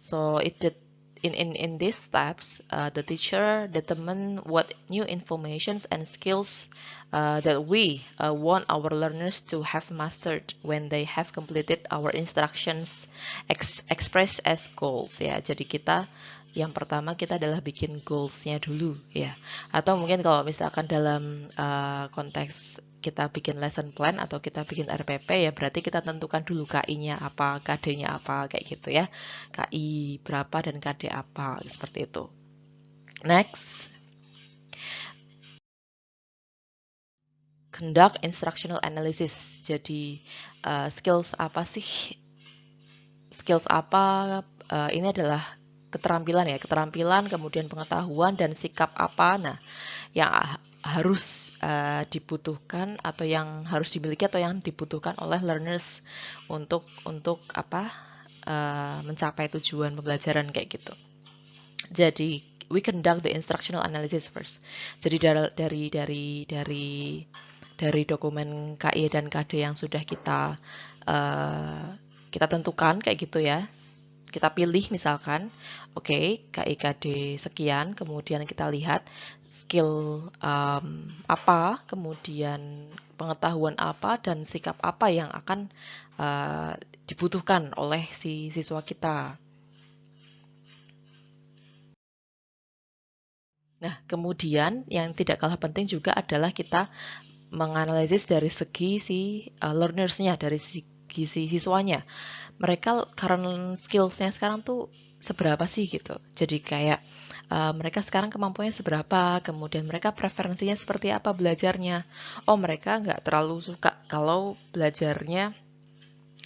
So in these steps, the teacher determine what new informations and skills that we want our learners to have mastered when they have completed our instructions expressed as goals ya. Jadi kita yang pertama kita adalah bikin goals-nya dulu ya. Atau mungkin kalau misalkan dalam konteks kita bikin lesson plan atau kita bikin RPP ya berarti kita tentukan dulu KI-nya apa, KD-nya apa kayak gitu ya. KI berapa dan KD apa seperti itu. Next, conduct instructional analysis. Jadi skills apa sih? Skills apa? Ini adalah keterampilan ya, keterampilan, kemudian pengetahuan dan sikap apa. Nah, yang harus dibutuhkan atau yang harus dimiliki atau yang dibutuhkan oleh learners untuk apa? Mencapai tujuan pembelajaran kayak gitu. Jadi we conduct the instructional analysis first. Jadi dari dokumen KI dan KD yang sudah kita tentukan kayak gitu ya. Kita pilih misalkan, oke, KI KD sekian, kemudian kita lihat skill apa, kemudian pengetahuan apa dan sikap apa yang akan dibutuhkan oleh si siswa kita. Nah, kemudian yang tidak kalah penting juga adalah kita menganalisis dari segi si learnersnya, dari segi si siswanya. Mereka current skillsnya sekarang tuh seberapa sih gitu. Jadi kayak mereka sekarang kemampuannya seberapa, kemudian mereka preferensinya seperti apa belajarnya. Oh, mereka nggak terlalu suka kalau belajarnya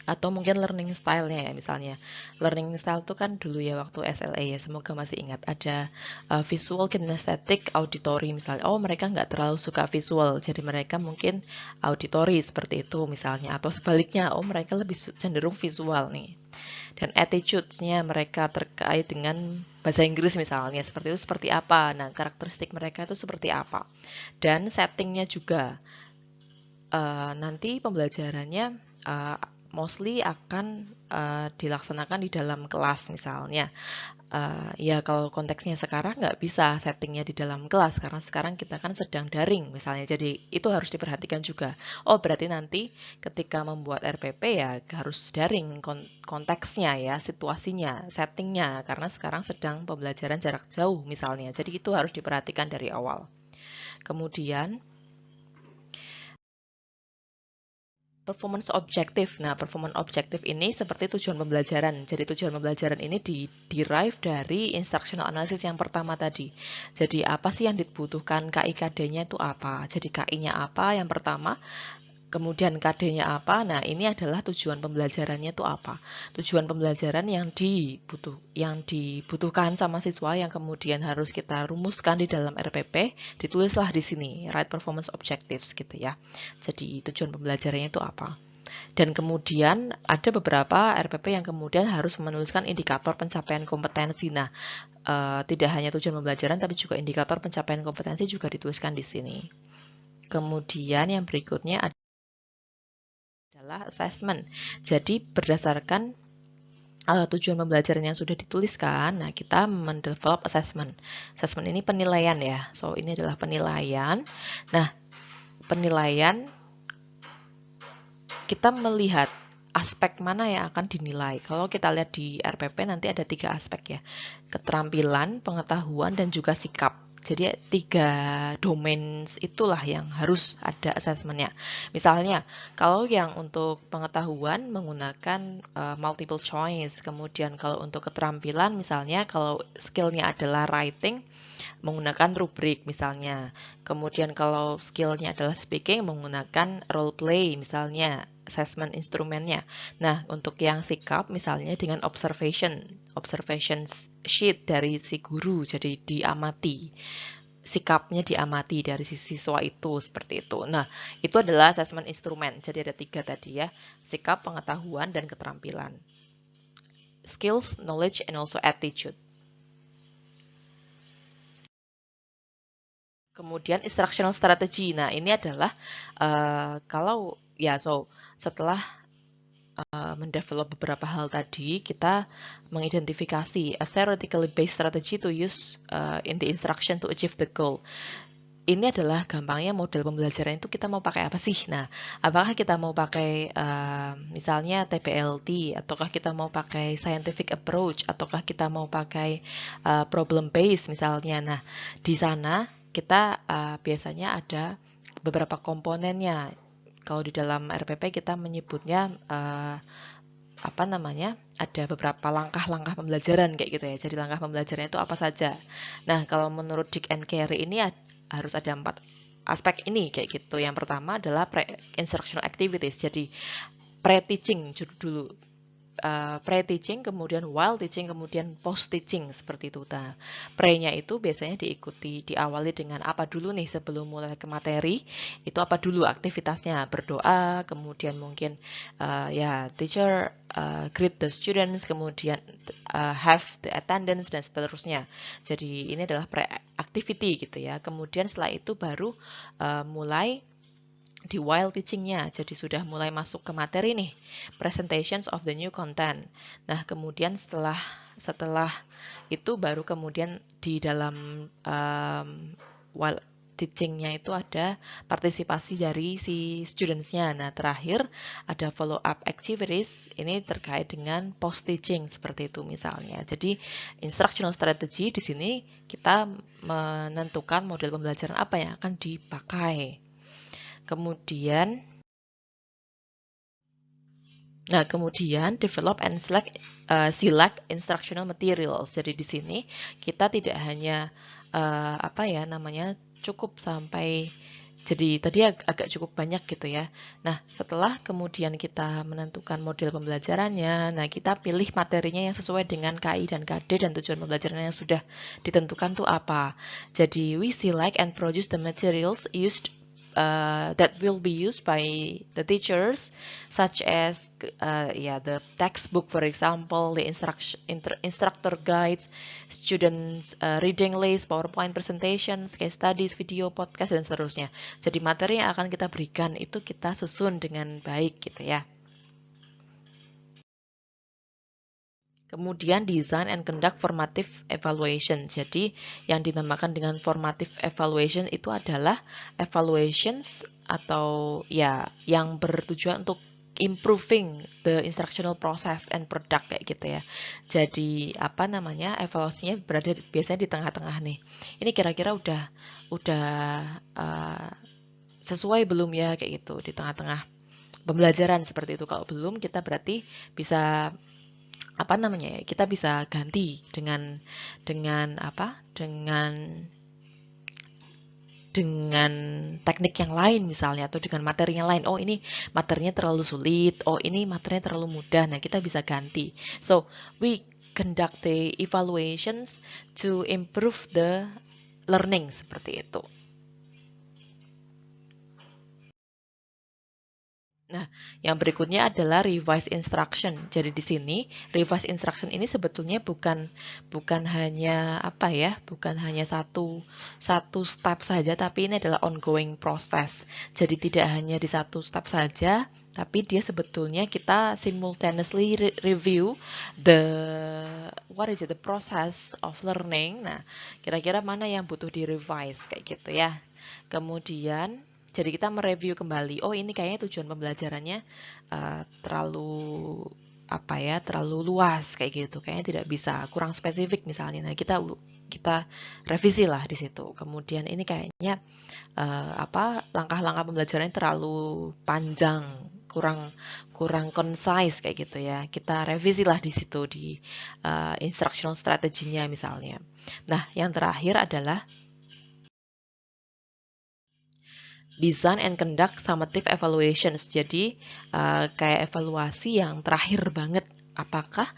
atau mungkin learning style-nya ya misalnya. Learning style itu kan dulu ya waktu SLA ya, semoga masih ingat ada visual, kinesthetic, auditory misalnya. Oh, mereka nggak terlalu suka visual, jadi mereka mungkin auditory seperti itu misalnya. Atau sebaliknya, oh mereka lebih cenderung visual nih. Dan attitude-nya mereka terkait dengan bahasa Inggris misalnya, seperti itu seperti apa. Nah, karakteristik mereka itu seperti apa. Dan settingnya juga. Nanti pembelajarannya mostly akan dilaksanakan di dalam kelas misalnya. Ya kalau konteksnya sekarang nggak bisa settingnya di dalam kelas karena sekarang kita kan sedang daring misalnya. Jadi itu harus diperhatikan juga. Oh berarti nanti ketika membuat RPP ya harus daring konteksnya ya, situasinya, settingnya karena sekarang sedang pembelajaran jarak jauh misalnya. Jadi itu harus diperhatikan dari awal. Kemudian performance objektif. Nah, performance objektif ini seperti tujuan pembelajaran. Jadi tujuan pembelajaran ini derive dari instructional analysis yang pertama tadi. Jadi apa sih yang dibutuhkan KI-KD-nya itu apa? Jadi KI-nya apa yang pertama? Kemudian KD-nya apa? Nah, ini adalah tujuan pembelajarannya itu apa? Tujuan pembelajaran yang dibutuhkan sama siswa yang kemudian harus kita rumuskan di dalam RPP, ditulislah di sini, right performance objectives gitu ya. Jadi tujuan pembelajarannya itu apa? Dan kemudian ada beberapa RPP yang kemudian harus menuliskan indikator pencapaian kompetensi. Nah, tidak hanya tujuan pembelajaran tapi juga indikator pencapaian kompetensi juga dituliskan di sini. Kemudian yang berikutnya adalah assessment. Jadi berdasarkan tujuan pembelajaran yang sudah dituliskan, nah kita mendevelop assessment. Assessment ini penilaian ya. So ini adalah penilaian. Nah, penilaian kita melihat aspek mana yang akan dinilai. Kalau kita lihat di RPP nanti ada 3 aspek ya. Keterampilan, pengetahuan, dan juga sikap. Jadi 3 domain itulah yang harus ada assessment-nya. Misalnya, kalau yang untuk pengetahuan menggunakan multiple choice. Kemudian kalau untuk keterampilan misalnya kalau skill-nya adalah writing, menggunakan rubrik misalnya. Kemudian kalau skillnya adalah speaking, menggunakan role play misalnya, assessment instrumennya. Nah, untuk yang sikap misalnya dengan observation sheet dari si guru, jadi diamati. Sikapnya diamati dari si siswa itu, seperti itu. Nah, itu adalah assessment instrumen. Jadi ada 3 tadi ya, sikap, pengetahuan, dan keterampilan. Skills, knowledge, and also attitude. Kemudian instructional strategy. Nah, ini adalah kalau ya setelah mendevelop beberapa hal tadi, kita mengidentifikasi a theoretically based strategy to use in the instruction to achieve the goal. Ini adalah gampangnya model pembelajaran itu kita mau pakai apa sih? Nah, apakah kita mau pakai misalnya TPLT, ataukah kita mau pakai scientific approach, ataukah kita mau pakai problem based misalnya. Nah, di sana kita biasanya ada beberapa komponennya. Kalau di dalam RPP kita menyebutnya apa namanya, ada beberapa langkah-langkah pembelajaran kayak gitu ya. Jadi langkah pembelajaran itu apa saja. Nah, kalau menurut Dick and Carey ini harus ada 4 aspek ini kayak gitu. Yang pertama adalah pre-instructional activities. Jadi pre-teaching dulu. Pre-teaching, kemudian while teaching, kemudian post-teaching seperti itu. Nah, pre-nya itu biasanya diawali dengan apa dulu nih sebelum mulai ke materi, itu apa dulu aktivitasnya, berdoa, kemudian mungkin ya teacher greet the students, kemudian have the attendance dan seterusnya. Jadi ini adalah pre-activity gitu ya. Kemudian setelah itu baru mulai di while teaching-nya, jadi sudah mulai masuk ke materi nih, presentations of the new content. Nah, kemudian setelah itu baru kemudian di dalam while teaching-nya itu ada partisipasi dari si students-nya. Nah, terakhir ada follow up activities, ini terkait dengan post teaching seperti itu misalnya. Jadi instructional strategy di sini kita menentukan model pembelajaran apa yang akan dipakai. Kemudian develop and select instructional materials. Jadi di sini kita tidak hanya cukup sampai, jadi tadi agak cukup banyak gitu ya. Nah, setelah kemudian kita menentukan model pembelajarannya, nah kita pilih materinya yang sesuai dengan KI dan KD dan tujuan pembelajaran yang sudah ditentukan tuh apa. Jadi we select and produce the materials used that will be used by the teachers, such as the textbook, for example, the instructor guides, students reading list, PowerPoint presentations, case studies, video, podcast, dan seterusnya. Jadi materi yang akan kita berikan itu kita susun dengan baik gitu ya. Kemudian design and conduct formative evaluation. Jadi yang dinamakan dengan formative evaluation itu adalah evaluations atau ya yang bertujuan untuk improving the instructional process and product kayak gitu ya. Jadi evaluasinya berada biasanya di tengah-tengah nih. Ini kira-kira udah sesuai belum ya kayak gitu di tengah-tengah pembelajaran seperti itu. Kalau belum kita berarti bisa kita bisa ganti dengan teknik yang lain misalnya, atau dengan materi yang lain. Oh, ini materinya terlalu sulit, oh ini materinya terlalu mudah. Nah, kita bisa ganti. So, we conduct the evaluations to improve the learning seperti itu. Nah, yang berikutnya adalah revise instruction. Jadi di sini revise instruction ini sebetulnya bukan hanya bukan hanya satu step saja, tapi ini adalah ongoing process. Jadi tidak hanya di satu step saja, tapi dia sebetulnya kita simultaneously review the process of learning. Nah, kira-kira mana yang butuh di revise kayak gitu ya. Kemudian jadi kita mereview kembali, oh ini kayaknya tujuan pembelajarannya terlalu luas kayak gitu, kayaknya tidak bisa, kurang spesifik misalnya. Nah, kita revisi lah di situ. Kemudian ini kayaknya langkah-langkah pembelajarannya terlalu panjang, kurang concise kayak gitu ya. Kita revisi lah di situ di instructional strategy-nya misalnya. Nah, yang terakhir adalah design and conduct summative evaluations. Jadi kayak evaluasi yang terakhir banget, apakah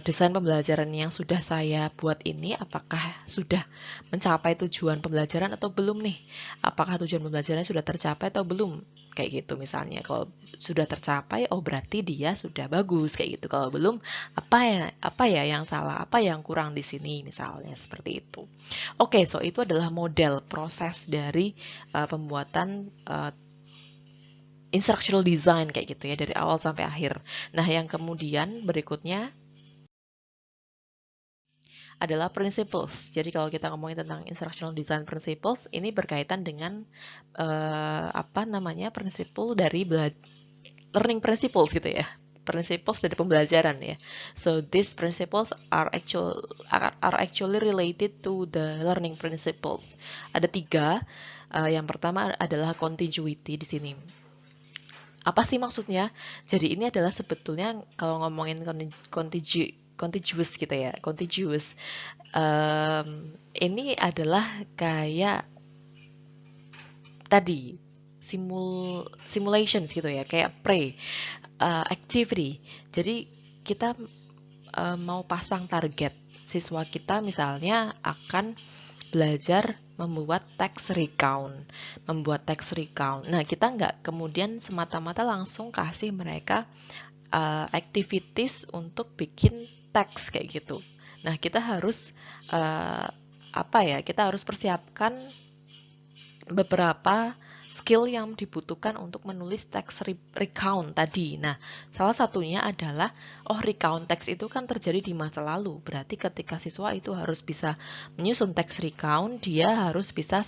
desain pembelajaran yang sudah saya buat ini apakah sudah mencapai tujuan pembelajaran atau belum nih? Apakah tujuan pembelajaran sudah tercapai atau belum? Kayak gitu misalnya. Kalau sudah tercapai, oh berarti dia sudah bagus kayak gitu. Kalau belum, apa ya yang salah? Apa yang kurang di sini misalnya seperti itu. Oke, so itu adalah model proses dari pembuatan instructional design kayak gitu ya dari awal sampai akhir. Nah, yang kemudian berikutnya adalah principles. Jadi kalau kita ngomongin tentang instructional design principles, ini berkaitan dengan apa namanya prinsipal dari learning principles gitu ya. Principles dari pembelajaran ya. So these principles are actually related to the learning principles. Ada 3. Yang pertama adalah contiguity di sini. Apa sih maksudnya? Jadi ini adalah sebetulnya kalau ngomongin contiguous gitu ya, contiguous. Ini adalah kayak tadi simulations gitu ya, kayak activity. Jadi kita mau pasang target siswa kita misalnya akan belajar membuat text recount. Nah, kita nggak kemudian semata-mata langsung kasih mereka activities untuk bikin teks kayak gitu. Nah, kita harus kita harus persiapkan beberapa skill yang dibutuhkan untuk menulis teks recount tadi. Nah, salah satunya adalah, recount teks itu kan terjadi di masa lalu. Berarti ketika siswa itu harus bisa menyusun teks recount, dia harus bisa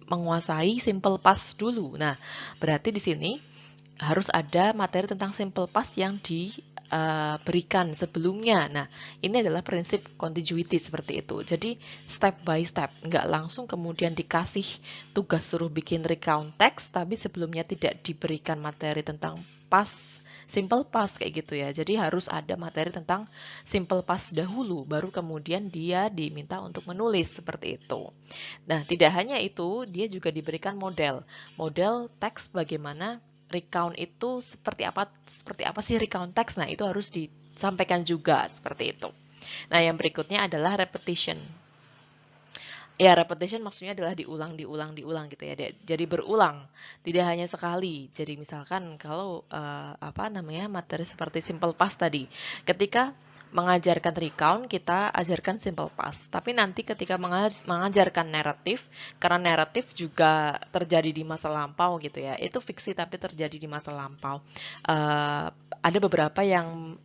menguasai simple past dulu. Nah, berarti di sini harus ada materi tentang simple past yang diberikan sebelumnya. Nah, ini adalah prinsip contiguity seperti itu. Jadi, step by step, nggak langsung kemudian dikasih tugas suruh bikin recount text, tapi sebelumnya tidak diberikan materi tentang past, simple past kayak gitu ya. Jadi harus ada materi tentang simple past dahulu, baru kemudian dia diminta untuk menulis seperti itu. Nah, tidak hanya itu, dia juga diberikan model teks bagaimana recount itu seperti apa sih recount text. Nah, itu harus disampaikan juga seperti itu. Nah, yang berikutnya adalah repetition. Ya, repetition maksudnya adalah diulang gitu ya. Jadi berulang, tidak hanya sekali. Jadi misalkan kalau materi seperti simple past tadi, ketika mengajarkan recount, kita ajarkan simple past. Tapi nanti ketika mengajarkan naratif, karena naratif juga terjadi di masa lampau gitu ya, itu fiksi tapi terjadi di masa lampau. Ada beberapa yang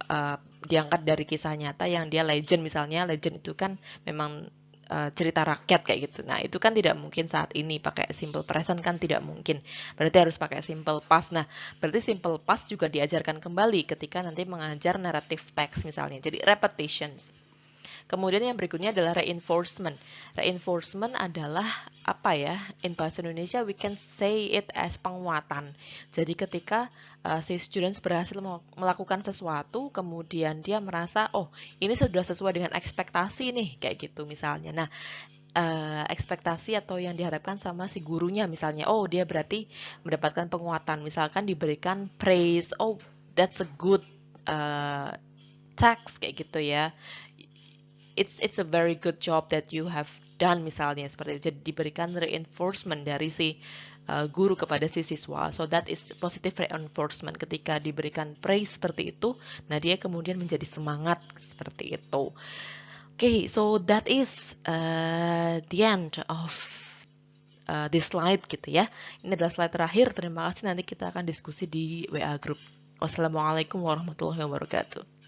diangkat dari kisah nyata yang dia legend, misalnya legend itu kan memang cerita rakyat kayak gitu. Nah, itu kan tidak mungkin saat ini pakai simple present, kan tidak mungkin. Berarti harus pakai simple past. Nah, berarti simple past juga diajarkan kembali ketika nanti mengajar narrative text misalnya. Jadi repetitions. Kemudian yang berikutnya adalah reinforcement. Reinforcement adalah apa ya? In bahasa Indonesia we can say it as penguatan. Jadi ketika si students berhasil melakukan sesuatu, kemudian dia merasa, oh ini sudah sesuai dengan ekspektasi nih, kayak gitu misalnya. Nah, ekspektasi atau yang diharapkan sama si gurunya misalnya, oh dia berarti mendapatkan penguatan, misalkan diberikan praise, oh that's a good text kayak gitu ya. It's a very good job that you have done misalnya seperti itu. Jadi diberikan reinforcement dari si guru kepada si siswa. So that is positive reinforcement. Ketika diberikan praise seperti itu, nah dia kemudian menjadi semangat seperti itu. Okay, so that is the end of this slide gitu ya. Ini adalah slide terakhir. Terima kasih, nanti kita akan diskusi di WA group. Wassalamualaikum warahmatullahi wabarakatuh.